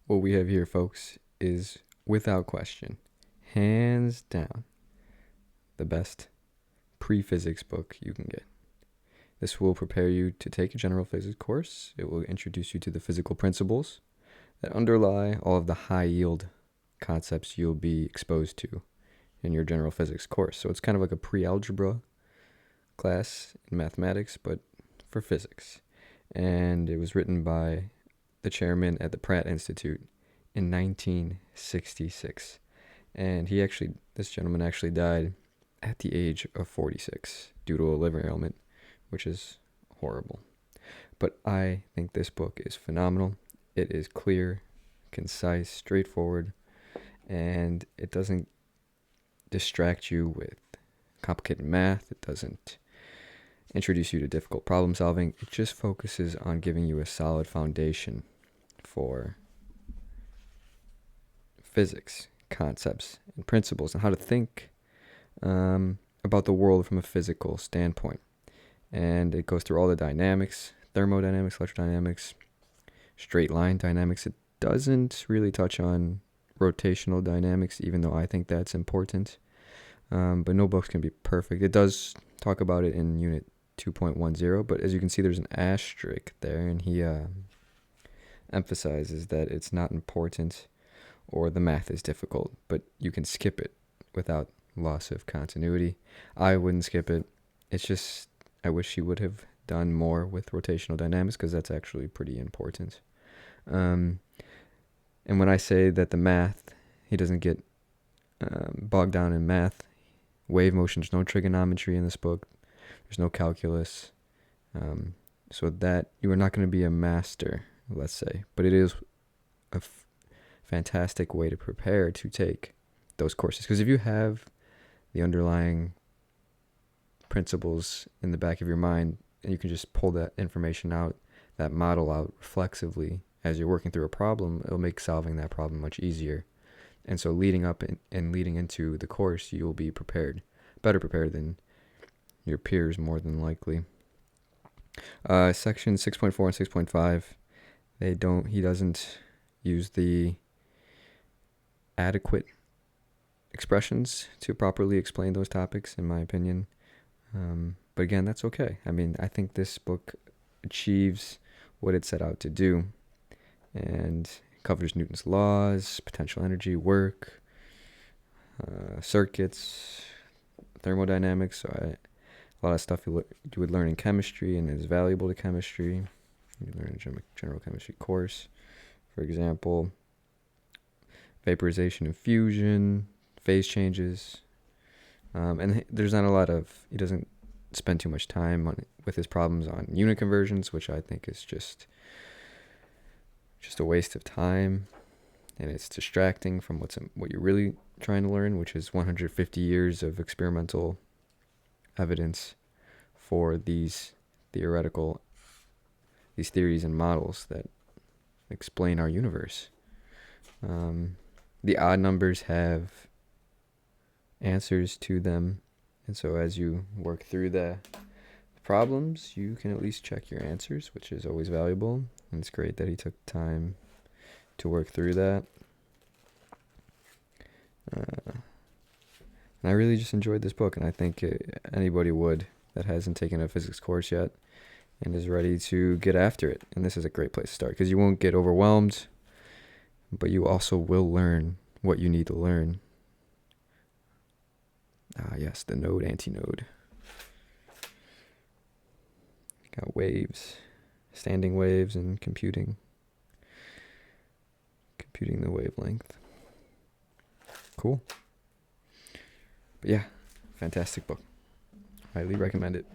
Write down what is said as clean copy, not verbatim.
What we have here, folks, is without question, hands down, the best pre-physics book you can get. This will prepare you to take a general physics course. It will introduce you to the physical principles that underlie all of the high-yield concepts you'll be exposed to in your general physics course. So it's kind of like a pre-algebra class in mathematics, but for physics. And it was written by the chairman at the Pratt Institute in 1966. And this gentleman actually died at the age of 46 due to a liver ailment, which is horrible. But I think this book is phenomenal. It is clear, concise, straightforward, and it doesn't distract you with complicated math. It doesn't introduce you to difficult problem solving. It just focuses on giving you a solid foundation for physics, concepts, and principles, and how to think about the world from a physical standpoint. And it goes through all the dynamics, thermodynamics, electrodynamics, straight line dynamics. It doesn't really touch on rotational dynamics, even though I think that's important. But no books can be perfect. It does talk about it in Unit 2.10, but as you can see, there's an asterisk there, and he emphasizes that it's not important or the math is difficult, but you can skip it without loss of continuity. I wouldn't skip it. It's just, I wish he would have done more with rotational dynamics, because that's actually pretty important. And when I say that the math, he doesn't get bogged down in math, wave motion, there's no trigonometry in this book, there's no calculus, so that you are not going to be a master, let's say, but it is a fantastic way to prepare to take those courses, because if you have the underlying principles in the back of your mind, and you can just pull that information out, that model out reflexively as you're working through a problem, it'll make solving that problem much easier. And so leading up and leading into the course, you'll be prepared, better prepared than your peers, more than likely. Section 6.4 and 6.5, he doesn't use the adequate expressions to properly explain those topics, in my opinion. But again, that's okay. I mean, I think this book achieves what it set out to do, and covers Newton's laws, potential energy, work, circuits, thermodynamics. So a lot of stuff you would learn in chemistry and is valuable to chemistry. You learn in a general chemistry course, for example, vaporization and fusion, phase changes. And there's not a lot of, he doesn't spend too much time with his problems on unit conversions, which I think is just a waste of time, and it's distracting from what you're really trying to learn, which is 150 years of experimental evidence for these theories and models that explain our universe. The odd numbers have answers to them, and so as you work through the problems, you can at least check your answers, which is always valuable. And it's great that he took time to work through that. And I really just enjoyed this book, and I think anybody would that hasn't taken a physics course yet and is ready to get after it. And this is a great place to start, because you won't get overwhelmed, but you also will learn what you need to learn. Yes, the node, antinode. Got waves, standing waves, and computing the wavelength. Cool. But yeah, fantastic book. Highly recommend it.